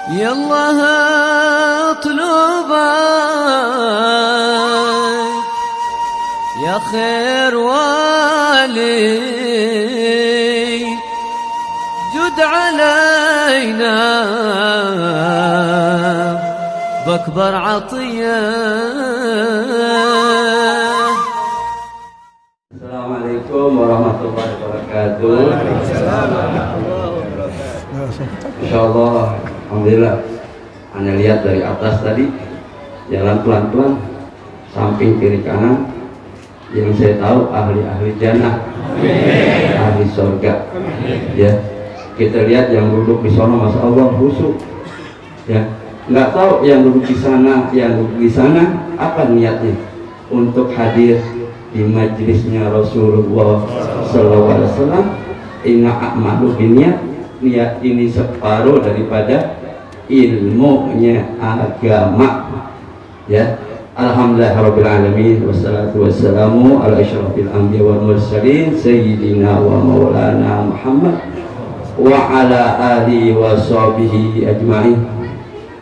يالله اطلبك يا خير والي جد علينا بأكبر عطية. Assalamualaikum warahmatullahi wabarakatuh. Insyaallah, alhamdulillah. Anda lihat dari atas tadi, jalan pelan-pelan, samping kiri kanan. Yang saya tahu ahli-ahli jannah, ahli surga. Ya, kita lihat yang duduk di sana, masya Allah khusyuk. Ya, nggak tahu yang duduk di sana, apa niatnya untuk hadir di majlisnya Rasulullah SAW. Inna a'malu binniyat, niat ini separuh daripada ilmunya agama. Ya, alhamdulillahirabbil alamin, wassalatu wassalamu ala asyrafil anbiya wal mursalin sayyidina wa maulana Muhammad wa ala alihi wa sahbihi ajma'in.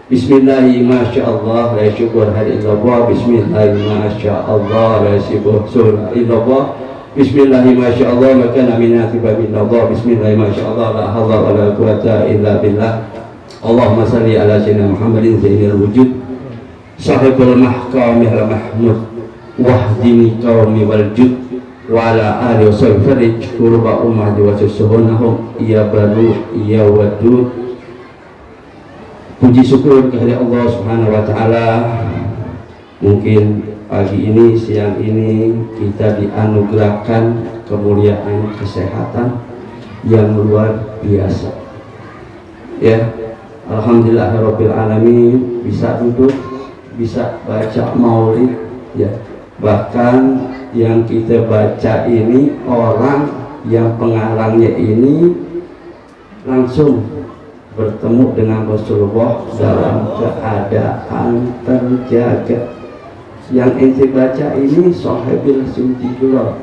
Bismillahi masyaallah la syukur illallah. Bismillahi masyaallah la syukur illallah. Bismillahi masyaallah maka naminati babillah. Bismillahi masyaallah la haula wala quwata illa billah. Allahumma salli ala sayyidina Muhammadin sayyidil wujud sahibul mahkamih al mahmud wahdini qaumi wal jud wa ala alihi wa sahbihi kurba ummati wa susuhunahum ya baru ya wadud. Puji syukur kepada Allah Subhanahu wa Ta'ala. Mungkin pagi ini, siang ini kita dianugerahkan kemuliaan kesehatan yang luar biasa. Ya, alhamdulillahirabbil alamin, bisa duduk, bisa baca maulid, ya. Bahkan yang kita baca ini orang yang pengarangnya ini langsung bertemu dengan Rasulullah dalam keadaan terjaga. Yang ente baca ini Sahabil Sintidullah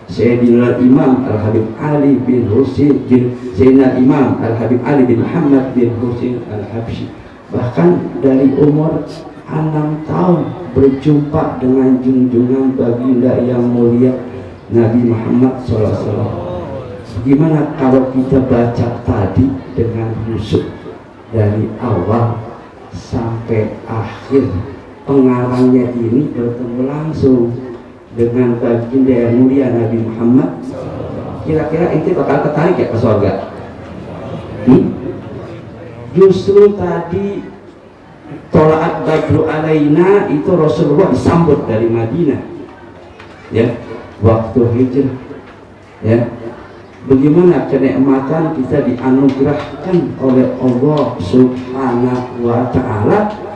Sayyidina Imam Al-Habib Ali bin Husain Sayyidina Imam Al-Habib Ali bin Muhammad bin Husain Al-Habsyi. Bahkan dari umur 6 tahun berjumpa dengan junjungan baginda yang mulia Nabi Muhammad SAW. Gimana kalau kita baca tadi dengan khusyuk dari awal sampai akhir? Pengarangnya ini bertemu langsung dengan baginda yang mulia Nabi Muhammad. Kira-kira ente bakal tertarik ya ke surga? Justru tadi tola'at badru alaina itu Rasulullah disambut dari Madinah, ya, waktu hijrah. Ya, bagaimana kenikmatan kita dianugerahkan oleh Allah Subhanahu wa Ta'ala.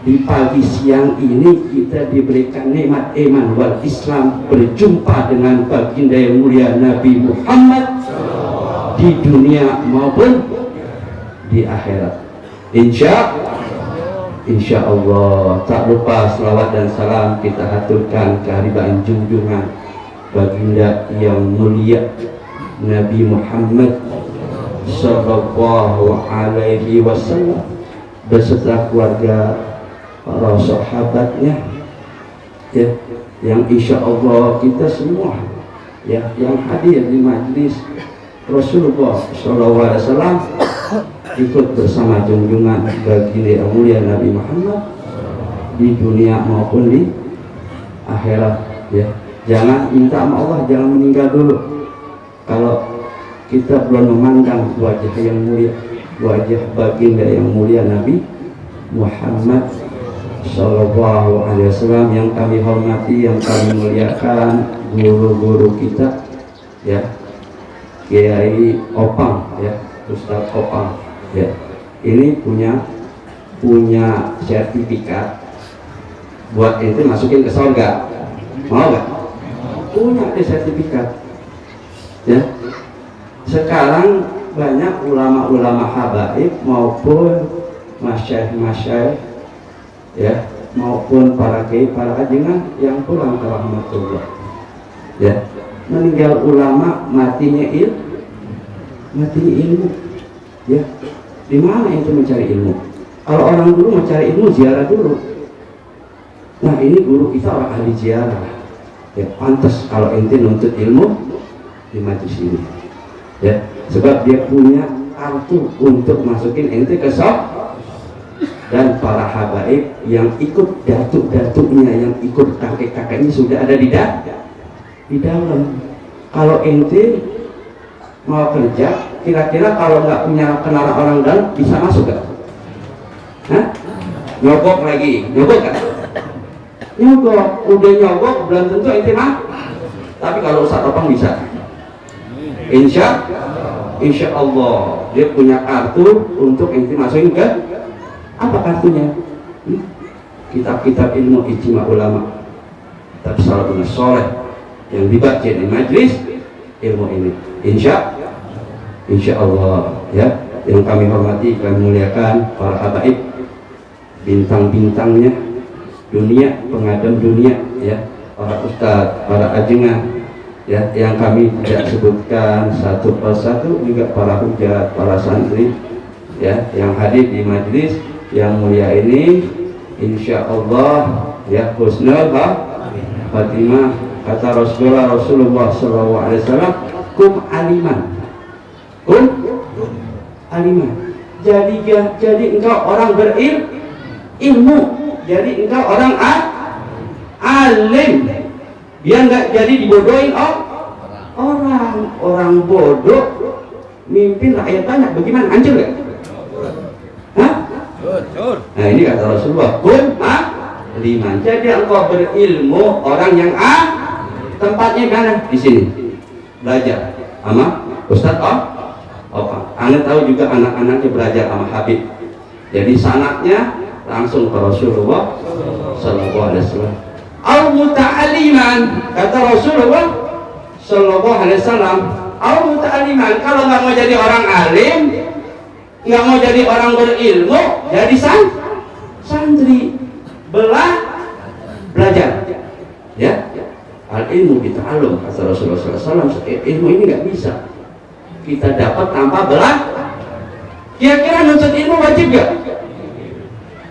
Di pagi siang ini kita diberikan nikmat iman wal Islam, berjumpa dengan baginda yang mulia Nabi Muhammad di dunia maupun di akhirat. Insya Allah. Tak lupa selawat dan salam kita haturkan kehadiran junjungan baginda yang mulia Nabi Muhammad sallallahu alaihi wasallam beserta keluarga, para sahabatnya, ya, yang insya Allah kita semua, ya, yang hadir di majlis Rasulullah SAW ikut bersama junjungan baginda yang mulia Nabi Muhammad di dunia maupun di akhirat. Ya, jangan minta sama Allah, jangan meninggal dulu kalau kita belum memandang wajah yang mulia, wajah baginda yang mulia Nabi Muhammad Sallallahu Alaihi Wasallam yang kami hormati, yang kami muliakan, guru-guru kita, ya, Kiai Opang, ya, Ustaz Opang, ya, ini punya sertifikat buat ente masukin ke surga, mau gak? Punya sertifikat, ya. Sekarang banyak ulama-ulama habaib maupun masyayikh, ya, maupun para kiai, para ajengan yang pulang ke rahmatullah, ya, meninggal ulama, matinya ilmu, ya. Di mana itu mencari ilmu? Kalau orang dulu mau cari ilmu ziarah dulu. Nah ini guru kita orang ahli ziarah. Ya pantas kalau ente nuntut ilmu di majlis ini. Ya sebab dia punya kartu untuk masukin ente ke shop. Dan para habaib yang ikut datuk-datuknya, yang ikut kakek-kakeknya sudah ada di dalam. Kalau ente mau kerja, kira-kira kalau nggak punya kenalan orang dalam bisa masuk gak? Hah? Nyogok lagi, nyogok kan? Nyogok, udah nyogok belum tentu ente mah. Tapi kalau Ustaz Opang bisa. Insya Allah dia punya kartu untuk ente masukin ke apa kartunya? Kitab-kitab ilmu ijma ulama, kitab salafun soleh yang dibaca di majlis ilmu ini. Insya Allah ya, yang kami hormati, kami muliakan para habaib, bintang-bintangnya dunia, pengadam dunia ya, para ustadz, para ajengan ya, yang kami tidak sebutkan satu persatu, juga para hujat, para santri ya, yang hadir di majlis yang mulia ini. Insya Allah ya, husnul khatimah. Kata Rasulullah SAW, kum aliman, jadi engkau orang berilmu, jadi engkau orang alim, biar nggak jadi dibodohin orang bodoh mimpin rakyat banyak, bagaimana, hancur gak? Hah? Nah ini kata Rasulullah, kun liman, jadi engkau berilmu, orang yang tempatnya mana? Di sini belajar sama Ustaz Opang. Anda tahu juga anak-anaknya belajar sama Habib, jadi sanaknya langsung ke Rasulullah Sallallahu Alaihi Wasallam. Al muta'aliman, kata Rasulullah Sallallahu Alaihi Wasallam, al muta'aliman, kalau nggak mau jadi orang alim, nggak mau jadi orang berilmu, jadi santri, belajar ya. Al ilmu bita'allum, kata Rasulullah SAW. Ilmu ini nggak bisa kita dapat tanpa belajar. Kira-kira nuntut ilmu wajib gak?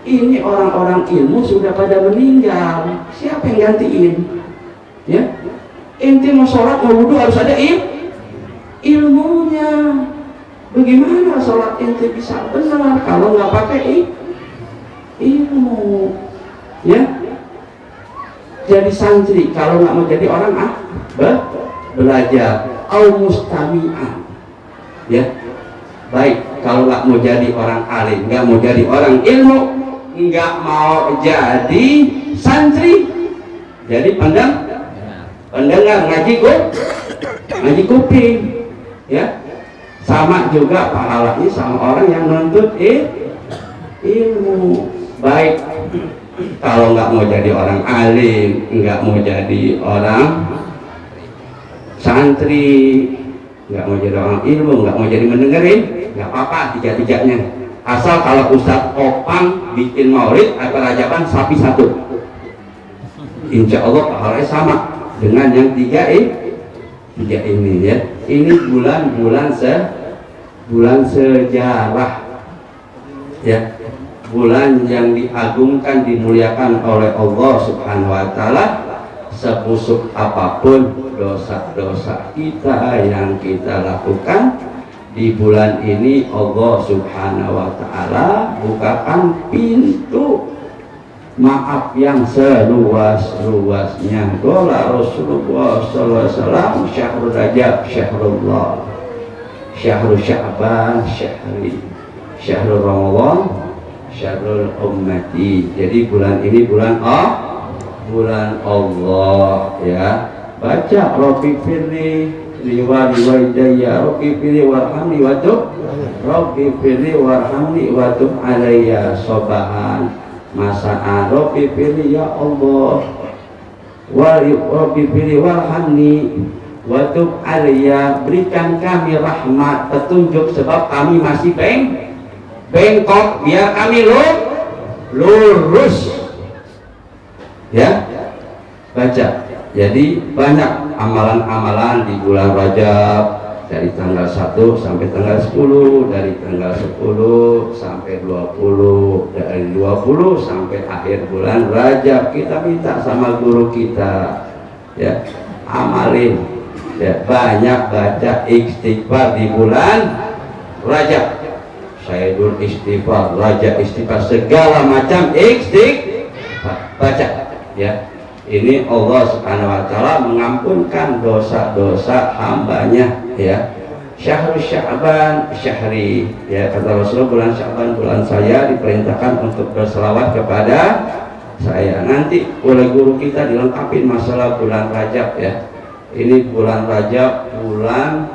Ini orang-orang ilmu sudah pada meninggal, siapa yang gantiin? Ya, ente mau sholat mau wudhu harus ada ilmunya. Bagaimana sholat ente bisa benar kalau nggak pakai ilmu? Ya, jadi santri kalau nggak mau jadi orang belajar au mustami'an ya. Baik, kalau nggak mau jadi orang alim, nggak mau jadi orang ilmu, nggak mau jadi santri, jadi pendengar ngaji kuping ya. Sama juga pahalanya sama orang yang nuntut ilmu. Baik, kalau nggak mau jadi orang alim, nggak mau jadi orang santri, nggak mau jadi orang ilmu, nggak mau jadi mendengarin, nggak apa-apa, tiga-tiganya. Asal kalau Ustadz Opang bikin maulid atau rajaban sapi satu, insya Allah pahalanya sama dengan yang tiga ini ya. Ini bulan sejarah ya, bulan yang diagungkan, dimuliakan oleh Allah Subhanahu wa Ta'ala. Sebusuk apapun dosa-dosa kita yang kita lakukan di bulan ini, Allah Subhanahu wa Ta'ala bukakan pintu maaf yang seluas-luasnya. Qala Rasulullah sallallahu alaihi wasallam, syahrul Rajab syahrullah, syahrul Sya'ban syahrul Ramadan syahrul ummati. Jadi bulan ini bulan Allah ya. Baca Rabbi firli liwali walidayya, Rabbi firli warhamni watub, Rabbi firli warhamni watub alayya sobahan masaan, Rabbi firli ya Allah, Rabbi firli warhamni watub alayya, berikan kami rahmat petunjuk sebab kami masih bengkok, biar kami lurus ya. Baca. Jadi banyak amalan-amalan di bulan Rajab dari tanggal 1 sampai tanggal 10, dari tanggal 10 sampai 20, dari 20 sampai akhir bulan Rajab. Kita minta sama guru kita, ya, amalin, ya, banyak baca istighfar di bulan Rajab. Sayyidul istighfar, Raja istighfar, segala macam istighfar baca, ya. Ini Allah Subhanahu wa taala mengampunkan dosa-dosa hambanya, ya. Syahrul Sya'ban syahri, ya, kata Rasulullah, bulan Sya'ban bulan saya, diperintahkan untuk berselawat kepada saya. Nanti oleh guru kita dilengkapi masalah bulan Rajab, ya. Ini bulan Rajab, bulan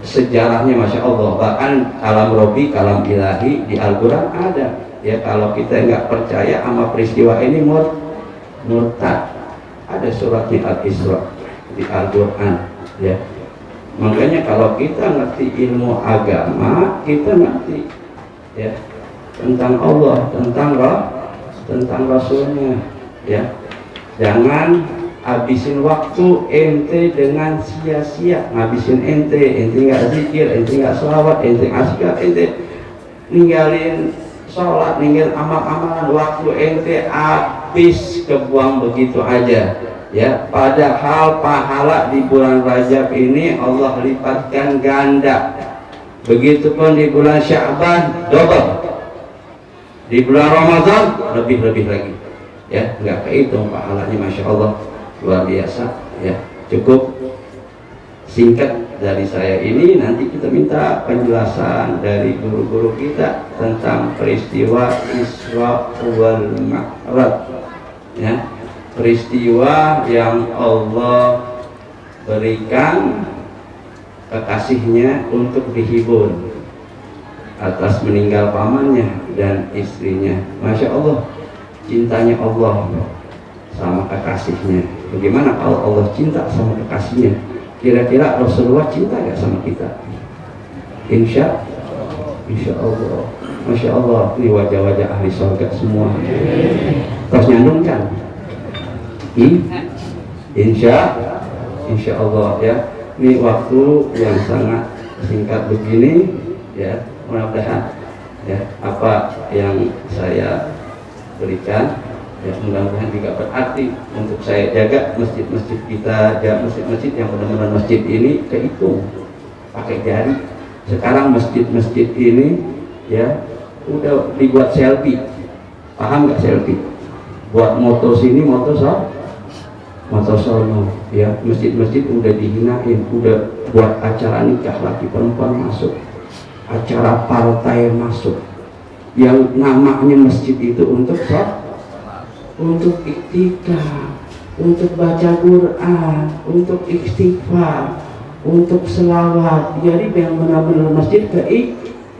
sejarahnya Masya Allah, bahkan kalam Robi, kalam ilahi di Al-Quran ada, ya. Kalau kita nggak percaya sama peristiwa ini murtad, ada suratnya Al-Isra di Al-Quran, ya. Makanya kalau kita ngerti ilmu agama, kita ngerti, ya, tentang Allah, tentang Rasulnya, ya. Jangan habisin waktu ente dengan sia-sia, ngabisin ente nggak zikir, ente nggak selawat, ente askar, ente ninggalin sholat, ninggalin amal-amalan, waktu ente habis kebuang begitu aja, ya. Padahal pahala di bulan Rajab ini Allah lipatkan ganda, begitupun di bulan Sya'ban double, di bulan Ramadan lebih lagi, ya. Nggak kehitung pahalanya, Masya Allah, luar biasa, ya. Cukup singkat dari saya ini, nanti kita minta penjelasan dari guru-guru kita tentang peristiwa Isra wal Mi'raj, ya. Peristiwa yang Allah berikan kekasihnya untuk dihibur atas meninggal pamannya dan istrinya. Masya Allah, cintanya Allah sama kekasihnya. Bagaimana kalau Allah cinta sama kekasihnya? Kira-kira Rasulullah cinta gak sama kita? Insya Allah. Masya Allah, ini wajah-wajah ahli surga semua. Terus nyandung kan? Insya Allah, ya. Ini waktu yang sangat singkat begini, ya. Mudah-mudahan, ya, apa yang saya berikan, ya, mudah-mudahan juga berarti untuk saya jaga masjid-masjid kita, ya, masjid-masjid yang benar-benar masjid ini kehitung pakai jari. Sekarang masjid-masjid ini, ya, udah dibuat selfie, paham nggak selfie? Buat moto sini, moto sono, ya. Masjid-masjid udah dihinain, udah buat acara nikah laki perempuan masuk, acara partai masuk, yang namanya masjid itu untuk iktikaf, untuk baca Quran, untuk istighfar, untuk selawat. Jadi yang benar-benar masjid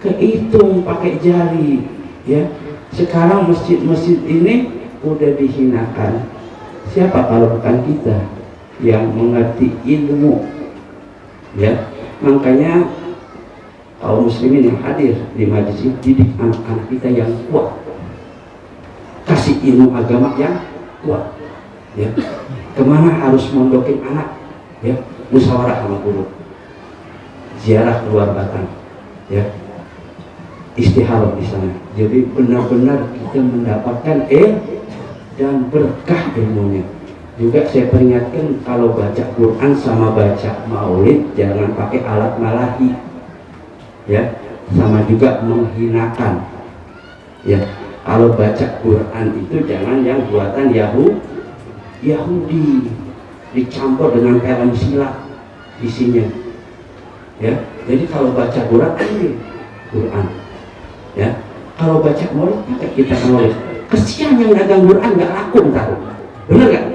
kehitung pakai jari, ya. Sekarang masjid-masjid ini udah dihinakan. Siapa kalau bukan kita yang mengerti ilmu, ya. Makanya kaum muslimin yang hadir di majelis ini, didik anak-anak kita yang kuat, kasih ilmu agama yang kuat, ya. Kemana harus mondokin anak, ya, musyawarah sama guru, ziarah keluar Batang, ya, istiharah di sana. Jadi benar-benar kita mendapatkan dan berkah ilmunya. Juga saya peringatkan, kalau baca Quran sama baca maulid jangan pakai alat malahi, ya, sama juga menghinakan, ya. Kalau baca Quran itu jangan yang buatan Yahudi dicampur dengan film silat isinya, ya. Jadi kalau baca Quran ini Quran, ya. Kalau baca maulid pakai kita maulid. Kesian yang dagang Quran nggak laku, tahu, bener nggak?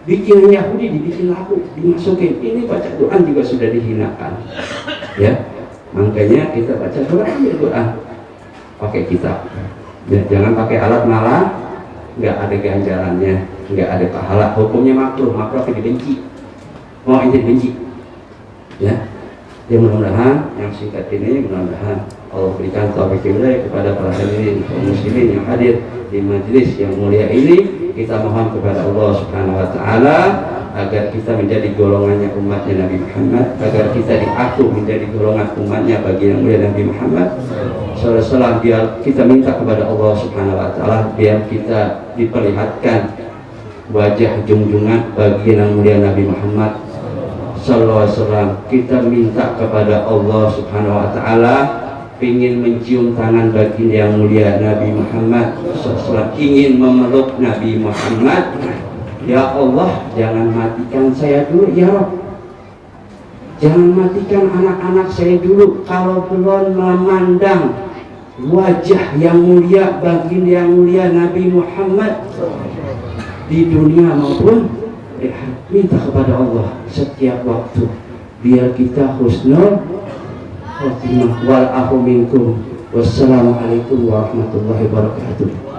Bikin Yahudi dibikin laku, dimasukin. Ini baca Quran juga sudah dihinakan, ya. Makanya kita baca Quran pakai kitab, ya. Jangan pakai alat malah, nggak ada ganjarannya, nggak ada pahala, hukumnya makruh tapi dibenci. Mau ini dibenci, ya. Ya, mudah-mudahan yang singkat ini, mudah-mudahan Allah berikan taufik hidayah kepada para hadirin kaum muslimin yang hadir di majelis yang mulia ini. Kita mohon kepada Allah Subhanahu wa taala agar kita menjadi golongannya umatnya Nabi Muhammad, agar kita diaku menjadi golongan umatnya bagi yang mulia Nabi Muhammad SAW. Biar kita minta kepada Allah Subhanahu Wa Taala biar kita diperlihatkan wajah junjungan bagi yang mulia Nabi Muhammad SAW. Kita minta kepada Allah Subhanahu Wa Taala ingin mencium tangan baginda yang mulia Nabi Muhammad SAW, ingin memeluk Nabi Muhammad. Ya Allah, jangan matikan saya dulu ya Rabb, jangan matikan anak-anak saya dulu kalau belum memandang wajah yang mulia baginda yang mulia Nabi Muhammad di dunia maupun minta kepada Allah setiap waktu biar kita husnul khotimah. Wal afu minkum. Wassalamualaikum warahmatullahi wabarakatuh.